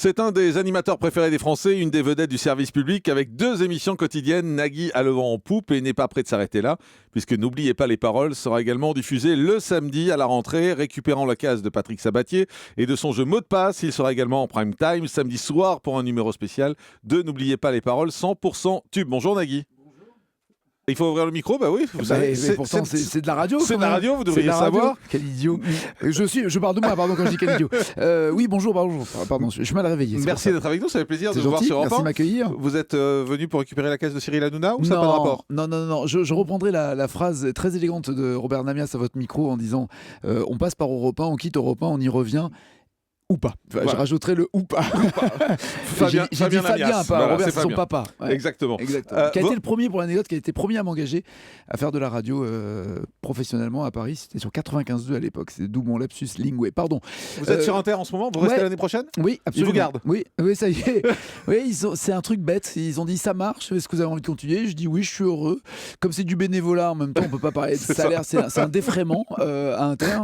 C'est un des animateurs préférés des Français, une des vedettes du service public, avec 2 émissions quotidiennes. Nagui a le vent en poupe et n'est pas prêt de s'arrêter là, puisque N'oubliez pas les paroles sera également diffusé le samedi à la rentrée, récupérant la case de Patrick Sabatier et de son jeu mot de passe. Il sera également en prime time samedi soir pour un numéro spécial de N'oubliez pas les paroles 100% tube. Bonjour Nagui. Il faut ouvrir le micro, bah oui. Vous savez, pourtant, c'est de la radio. C'est de la radio, vous devriez savoir. Quel idiot. Je parle de moi, pardon, quand je dis quel idiot. Oui, bonjour, pardon, je suis mal réveillé. Merci d'être avec nous, ça fait plaisir de vous voir sur Europe 1. Merci de m'accueillir. Vous êtes venu pour récupérer la case de Cyril Hanouna ou ça n'a pas de rapport? Non. Je reprendrai la phrase très élégante de Robert Namias à votre micro en disant on passe par Europe 1, on quitte Europe 1, on y revient. Ou pas. Voilà. Je rajouterai le ou pas. Fabien Fabien, pas Robert, c'est son papa. Ouais. Exactement. Qui a été le premier, pour l'anecdote, qui a été premier à m'engager à faire de la radio professionnellement à Paris. C'était sur 95.2 à l'époque. C'est d'où mon lapsus lingué. Pardon. Vous êtes sur Inter en ce moment? Vous restez l'année prochaine? Oui, absolument. Ils vous gardent? Oui, ça y est. Oui, c'est un truc bête. Ils ont dit ça marche. Est-ce que vous avez envie de continuer? Je dis oui, je suis heureux. Comme c'est du bénévolat en même temps, on peut pas parler de salaire. C'est un défraiement à Inter.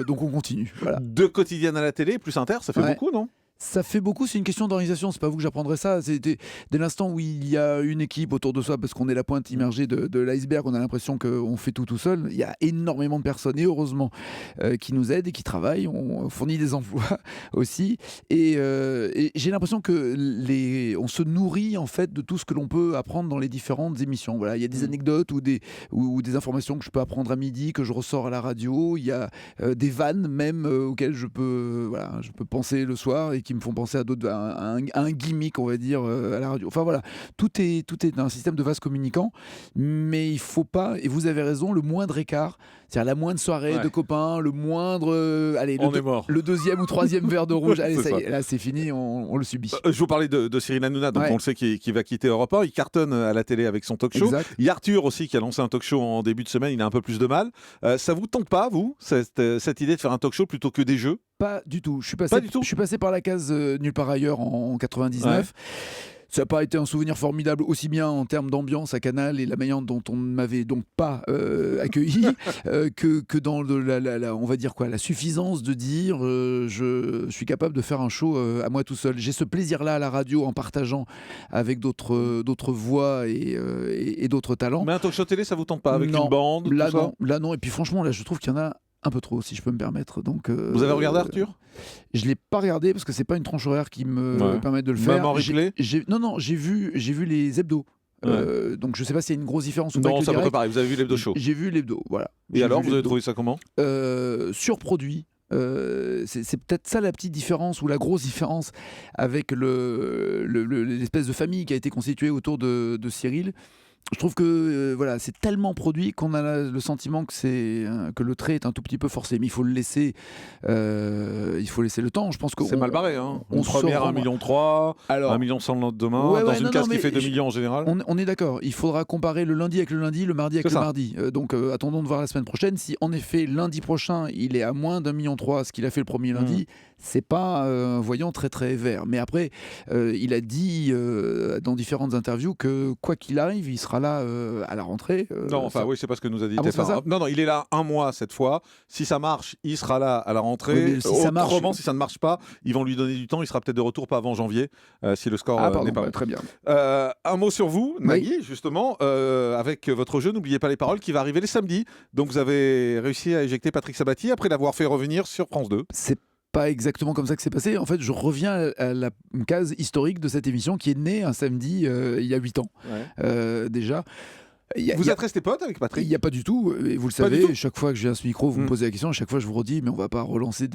Donc on continue. Voilà. 2 quotidiennes à la télé plus Inter, ça fait beaucoup, non? Ça fait beaucoup, c'est une question d'organisation, c'est pas vous que j'apprendrai ça. Dès l'instant où il y a une équipe autour de soi, parce qu'on est la pointe immergée de l'iceberg, on a l'impression qu'on fait tout seul. Il y a énormément de personnes, et heureusement, qui nous aident et qui travaillent. On fournit des emplois aussi. Et j'ai l'impression on se nourrit en fait de tout ce que l'on peut apprendre dans les différentes émissions. Voilà, il y a des anecdotes ou des informations que je peux apprendre à midi, que je ressors à la radio. Il y a des vannes même auxquelles je peux penser le soir et qui me font penser à un gimmick, on va dire, à la radio. Enfin voilà, tout est un système de vase communicant, mais il faut pas, et vous avez raison, le moindre écart, c'est-à-dire la moindre soirée de copains, le moindre, le deuxième ou troisième verre de rouge, allez, ça y est, là c'est fini, on le subit. Je vous parlais de Cyril Hanouna, donc on le sait qu'il va quitter Europe 1, il cartonne à la télé avec son talk show. Exact. Il y a Arthur aussi qui a lancé un talk show en début de semaine, il a un peu plus de mal. Ça vous tente pas, vous, cette idée de faire un talk show plutôt que des jeux? Pas du tout. Je suis passé par la case nulle part ailleurs en 99. Ça n'a pas été un souvenir formidable, aussi bien en termes d'ambiance à Canal et la manière dont on ne m'avait donc pas accueilli, que dans on va dire quoi, la suffisance de dire je suis capable de faire un show à moi tout seul. J'ai ce plaisir-là à la radio en partageant avec d'autres voix et d'autres talents. Mais un talk show télé, ça vous tente pas avec une bande? Là non. Et puis franchement, là, je trouve qu'il y en a un peu trop, si je peux me permettre. Donc, vous avez regardé Arthur? Je l'ai pas regardé parce que c'est pas une tranche horaire qui me permet de le faire. Même en replay? Non, j'ai vu les hebdos. Donc je sais pas s'il y a une grosse différence ou pas. Non, ça peut pareil. Vous avez vu l'hebdo show? J'ai vu l'hebdo, voilà. Et alors, vous avez trouvé ça comment? Surproduit. C'est peut-être ça la petite différence ou la grosse différence avec l'espèce de famille qui a été constituée autour de Cyril. Je trouve que c'est tellement produit qu'on a le sentiment que le trait est un tout petit peu forcé, mais il faut laisser le temps. Je pense que c'est mal barré. On première 1,3 million, 1,1 million le lendemain, dans une case qui fait 2 millions en général. On est d'accord. Il faudra comparer le lundi avec le lundi, le mardi avec le mardi. Donc attendons de voir la semaine prochaine. Si en effet lundi prochain il est à moins d'1,3 million, ce qu'il a fait le premier lundi, c'est pas un voyant très très vert. Mais après, il a dit dans différentes interviews que quoi qu'il arrive, il sera là à la rentrée. Oui, c'est pas ce que nous a dit TF1. Non, il est là un mois cette fois. Si ça marche, il sera là à la rentrée. Si ça ne marche pas, ils vont lui donner du temps. Il sera peut-être de retour pas avant janvier, si le score n'est pas bon. Très bien. Un mot sur vous, Nagui, justement, avec votre jeu N'oubliez pas les paroles qui va arriver les samedis. Donc vous avez réussi à éjecter Patrick Sabatier après l'avoir fait revenir sur France 2. C'est pas exactement comme ça que c'est passé. En fait, je reviens à la case historique de cette émission qui est née un samedi il y a 8 ans déjà. Vous êtes resté pote avec Patrick? Il n'y a pas du tout, et vous le savez, chaque fois que j'ai ce micro, vous me posez la question, à chaque fois je vous redis, mais on ne va pas relancer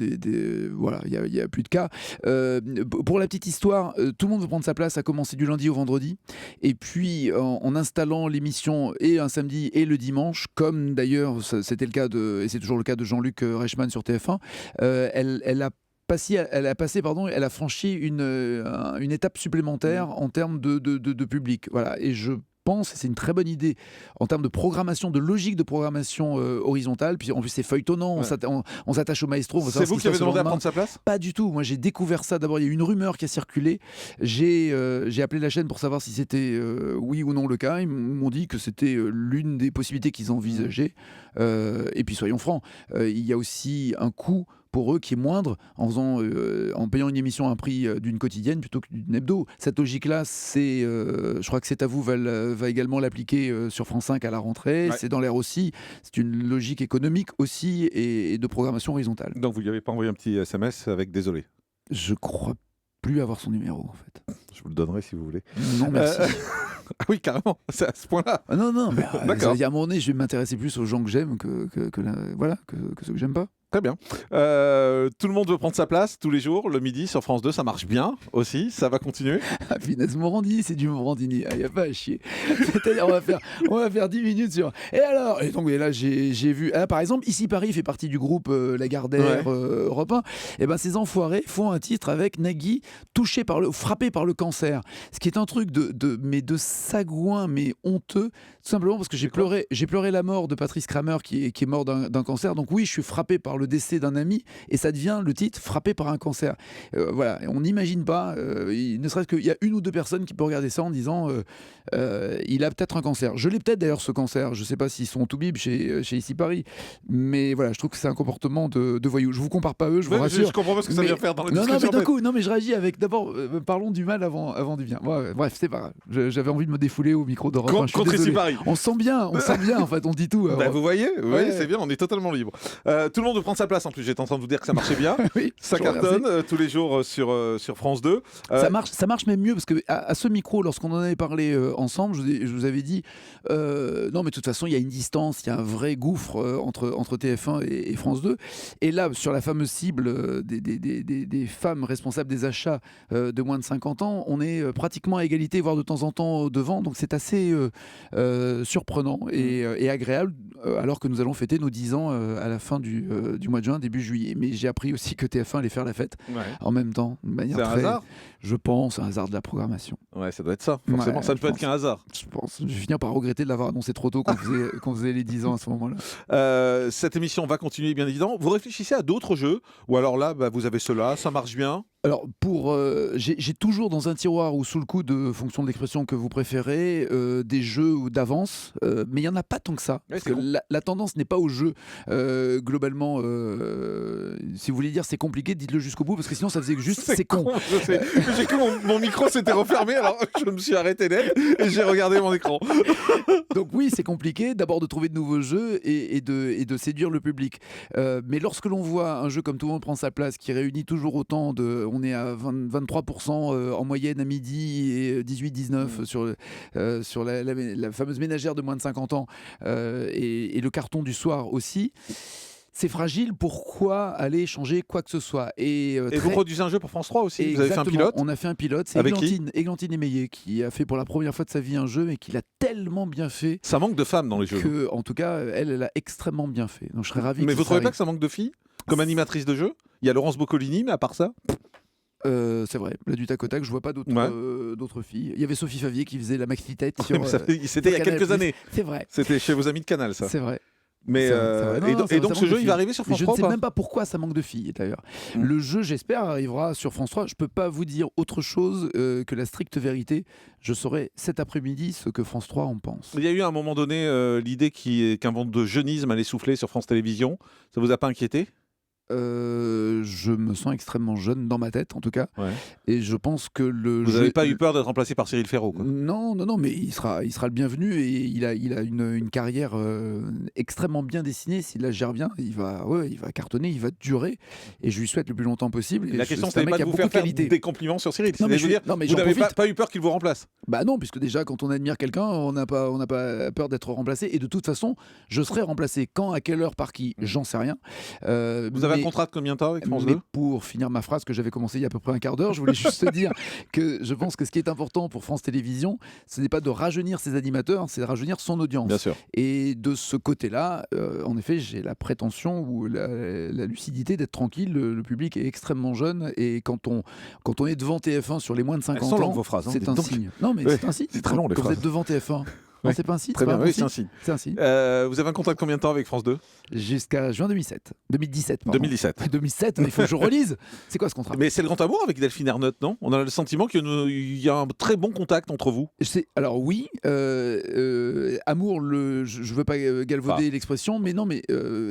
voilà, il n'y a plus de cas. Pour la petite histoire, tout le monde veut prendre sa place, à commencer du lundi au vendredi, et puis en installant l'émission et un samedi et le dimanche, comme d'ailleurs c'était le cas et c'est toujours le cas de Jean-Luc Reichmann sur TF1, elle a franchi une étape supplémentaire en termes de public. Voilà, et je pense, c'est une très bonne idée en termes de programmation, de logique de programmation horizontale. Puis en plus, c'est feuilletonnant, on s'attache au maestro. C'est vous qui avez demandé à prendre sa place? Pas du tout. Moi, j'ai découvert ça. D'abord, il y a eu une rumeur qui a circulé. J'ai appelé la chaîne pour savoir si c'était oui ou non le cas. Ils m'ont dit que c'était l'une des possibilités qu'ils envisageaient. Et puis, soyons francs, il y a aussi un coût pour eux qui est moindre en payant une émission à un prix d'une quotidienne plutôt que d'une hebdo. Cette logique-là, je crois que C'est à vous va également l'appliquer sur France 5 à la rentrée. Ouais. C'est dans l'air aussi. C'est une logique économique aussi et de programmation horizontale. Donc vous lui avez pas envoyé un petit SMS avec désolé. Je crois plus avoir son numéro en fait. Je vous le donnerai si vous voulez. Non, merci. Ah oui, carrément, c'est à ce point-là. Ah non, mais D'accord. il y a un moment donné, je vais m'intéresser plus aux gens que j'aime que ceux que j'aime pas. Très bien. Tout le monde veut prendre sa place tous les jours, le midi sur France 2, ça marche bien aussi, ça va continuer. Ah, finesse Morandini, c'est du Morandini. Il n'y a pas à chier. C'est-à-dire, on va faire 10 minutes sur. Et alors et là, j'ai vu. Par exemple, Ici Paris fait partie du groupe Lagardère Europe 1. Et ben, ces enfoirés font un titre avec Nagui frappé par le cancer. Ce qui est un truc de sagouin, mais honteux. Tout simplement parce que j'ai pleuré la mort de Patrice Kramer qui est mort d'un cancer. Donc oui, je suis frappé par le décès d'un ami et ça devient le titre frappé par un cancer. Voilà, on n'imagine pas, ne serait-ce qu'il y a une ou deux personnes qui peuvent regarder ça en disant il a peut-être un cancer. Je l'ai peut-être d'ailleurs ce cancer, je ne sais pas s'ils sont tout bib chez Ici Paris, mais voilà, je trouve que c'est un comportement de voyou. Je vous compare pas eux, je vous rassure. Je comprends pas ce que ça vient faire dans la discussion. Non, mais d'un coup, je réagis avec d'abord parlons du mal avant du bien. Ouais, bref, c'est pas grave. J'avais envie de me défouler au micro d'Europe 1. Contre Ici Paris. On sent bien en fait, on dit tout. Vous voyez, c'est bien, on est totalement libre. Tout le monde veut prendre sa place en plus. J'étais en train de vous dire que ça marchait bien. Oui, ça cartonne tous les jours sur France 2. Ça marche même mieux parce que à ce micro, lorsqu'on en avait parlé ensemble, je vous avais dit non, mais de toute façon, il y a une distance, il y a un vrai gouffre entre TF1 et France 2. Et là, sur la fameuse cible des femmes responsables des achats de moins de 50 ans, on est pratiquement à égalité, voire de temps en temps devant. Donc c'est assez surprenant et agréable, alors que nous allons fêter nos 10 ans à la fin du mois de juin, début juillet. Mais j'ai appris aussi que TF1 allait faire la fête en même temps, de manière c'est un hasard. Je pense, un hasard de la programmation. Ouais, ça doit être ça. Forcément, ça ne peut être qu'un hasard. Je pense. Je vais finir par regretter de l'avoir annoncé trop tôt qu'on faisait les 10 ans à ce moment-là. Cette émission va continuer, bien évidemment. Vous réfléchissez à d'autres jeux ou alors là, vous avez cela, ça marche bien. Alors, j'ai toujours dans un tiroir ou sous le coude, de fonction de l'expression que vous préférez, des jeux d'avance, mais il n'y en a pas tant que ça. Parce que la tendance n'est pas au jeu. Globalement, si vous voulez dire c'est compliqué, dites-le jusqu'au bout, parce que sinon ça faisait juste c'est con. Je sais. J'ai cru mon micro s'était refermé, alors je me suis arrêté net et j'ai regardé mon écran. Donc oui, c'est compliqué d'abord de trouver de nouveaux jeux et de séduire le public. Mais lorsque l'on voit un jeu comme Tout le monde prend sa place, qui réunit toujours autant on est à 23% en moyenne à midi et 18-19 sur la fameuse ménagère de moins de 50 ans et le carton du soir aussi. C'est fragile, pourquoi aller changer quoi que ce soit et vous produisez un jeu pour France 3 aussi. Exactement. Vous avez fait un pilote. On a fait un pilote, c'est Églantine Émeillé qui a fait pour la première fois de sa vie un jeu et qui l'a tellement bien fait. Ça manque de femmes dans les jeux. En tout cas, elle a extrêmement bien fait. Donc je serais ravi. Mais vous ne trouvez pas que ça manque de filles comme animatrice de jeu? Il y a Laurence Boccolini, mais à part ça c'est vrai, là du tac au tac, je vois pas d'autres filles. Il y avait Sophie Favier qui faisait la maxi-tête. C'était il y a quelques années. C'est vrai. C'était chez vos amis de Canal, ça. C'est vrai. Mais donc ce jeu, il va arriver sur France 3. Je ne sais même pas pourquoi ça manque de filles d'ailleurs. Le jeu, j'espère, arrivera sur France 3. Je peux pas vous dire autre chose que la stricte vérité. Je saurai cet après-midi ce que France 3 en pense. Il y a eu à un moment donné l'idée qu'un vent de jeunisme allait souffler sur France Télévisions. Ça vous a pas inquiété ? Je me sens extrêmement jeune dans ma tête en tout cas et je pense que vous n'avez pas eu peur d'être remplacé par Cyril Ferraud quoi. Non, mais il sera le bienvenu et il a une carrière extrêmement bien dessinée. S'il la gère bien, il va cartonner, il va durer et je lui souhaite le plus longtemps possible. La question c'était pas de vous faire des compliments sur Cyril. Vous n'avez pas eu peur qu'il vous remplace? Bah non, puisque déjà quand on admire quelqu'un, on n'a pas peur d'être remplacé et de toute façon, je serai remplacé quand, à quelle heure, par qui, j'en sais rien. Vous avez un contrat de combien de temps avec France 2 ? Pour finir ma phrase que j'avais commencé il y a à peu près un quart d'heure, je voulais juste te dire que je pense que ce qui est important pour France Télévisions, ce n'est pas de rajeunir ses animateurs, c'est de rajeunir son audience. Bien sûr. Et de ce côté-là, en effet, j'ai la prétention ou la lucidité d'être tranquille. Le public est extrêmement jeune et quand on est devant TF1 sur les moins de 50 ans, vos phrases, c'est un signe. Non, mais c'est un signe. C'est très long les quand phrases. vous êtes devant TF1. Non, Ouais. c'est pas un si. Très pas bien, un oui, si. c'est un signe. C'est un si. Vous avez un contrat de combien de temps avec France 2? Jusqu'à juin 2017. Pardon. 2017. 2007, il faut que je relise. C'est quoi ce contrat? Mais c'est le grand amour avec Delphine Ernotte, non? On a le sentiment qu'il y a un très bon contact entre vous. Alors oui, amour, je veux pas galvauder l'expression, mais non, mais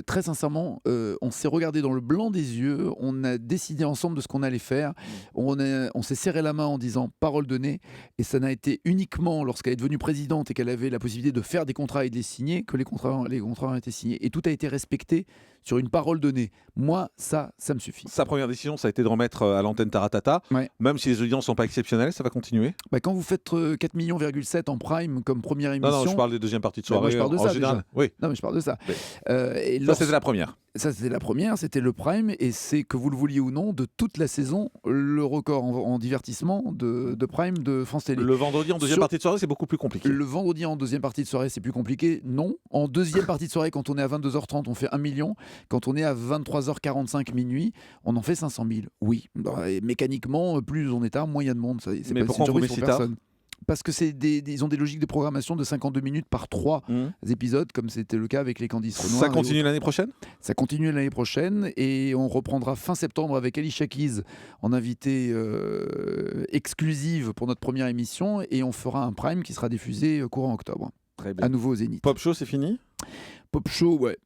très sincèrement, on s'est regardé dans le blanc des yeux, on a décidé ensemble de ce qu'on allait faire, on s'est serré la main en disant parole donnée, et ça n'a été uniquement lorsqu'elle est devenue présidente et qu'elle avait la possibilité de faire des contrats et de les signer que les contrats ont été signés. Et tout a été respecté sur une parole donnée. Moi, ça me suffit. Sa première décision, ça a été de remettre à l'antenne Taratata. Ouais. Même si les audiences sont pas exceptionnelles, ça va continuer? Quand vous faites 4,7 millions en prime comme première émission... Non, je parle des deuxièmes parties de Moi, soirée je parle de en ça, général. déjà. Oui. Non, mais je parle de ça. Oui. Et Ça, c'était la première. Ça, c'était la première, c'était le prime, et c'est, que vous le vouliez ou non, de toute la saison, le record en divertissement de prime de France Télé. Le vendredi en deuxième partie de soirée, c'est beaucoup plus compliqué. Le vendredi en deuxième partie de soirée, c'est plus compliqué? Non. En deuxième partie de soirée, quand on est à 22h30, on fait 1 million. Quand on est à 23h45 minuit, on en fait 500 000. Oui. Et mécaniquement, plus on est tard, moins il y a de monde. C'est Mais pas pourquoi une on vous met surprise si pour tard? personne. Parce que ils ont des logiques de programmation de 52 minutes par 3 épisodes, comme c'était le cas avec les Candice Renoir. Ça continue l'année prochaine? Ça continue l'année prochaine, et on reprendra fin septembre avec Alicia Keys en invitée exclusive pour notre première émission, et on fera un prime qui sera diffusé courant octobre. Très bien. À nouveau au Zénith. Pop Show, c'est fini? Pop Show, ouais.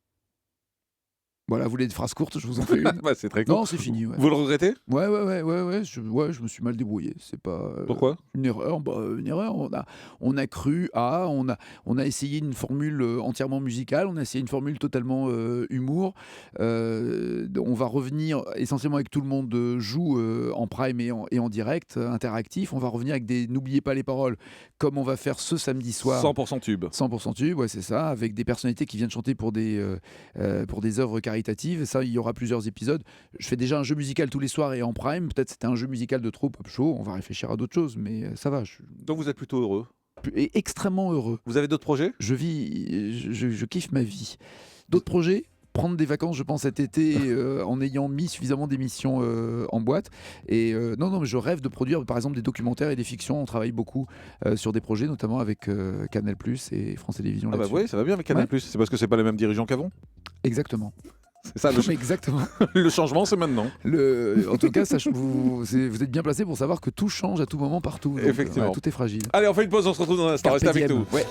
Voilà, vous voulez des phrases courtes, je vous en fais une. C'est très court. Non, c'est fini. Ouais. Vous le regrettez? Ouais. Je me suis mal débrouillé. C'est pas. Pourquoi? Une erreur. Une erreur. On a cru à. On a essayé une formule entièrement musicale. On a essayé une formule totalement humour. On va revenir essentiellement avec Tout le monde joue en prime et en direct interactif. On va revenir avec des N'oubliez pas les paroles, comme on va faire ce samedi soir. 100% tube. 100% tube, ouais, c'est ça, avec des personnalités qui viennent chanter pour des œuvres caritatives. Ça, il y aura plusieurs épisodes. Je fais déjà un jeu musical tous les soirs et en prime. Peut-être c'était un jeu musical de trop Pop Show. On va réfléchir à d'autres choses, mais ça va. Donc vous êtes plutôt heureux? Et extrêmement heureux. Vous avez d'autres projets? Je kiffe ma vie. D'autres projets? Prendre des vacances, je pense, cet été en ayant mis suffisamment d'émissions en boîte. Et non, mais je rêve de produire, par exemple, des documentaires et des fictions. On travaille beaucoup sur des projets, notamment avec Canal+ et France Télévisions. Ah bah oui, ça va bien avec Canal+. Ouais. C'est parce que c'est pas les mêmes dirigeants qu'avant? Exactement. C'est ça, Exactement. le changement, c'est maintenant. En tout cas, vous êtes bien placé pour savoir que tout change à tout moment, partout. Donc, Effectivement. tout est fragile. Allez, on fait une pause, on se retrouve dans un instant. Carpe Restez avec diem. nous. Ouais.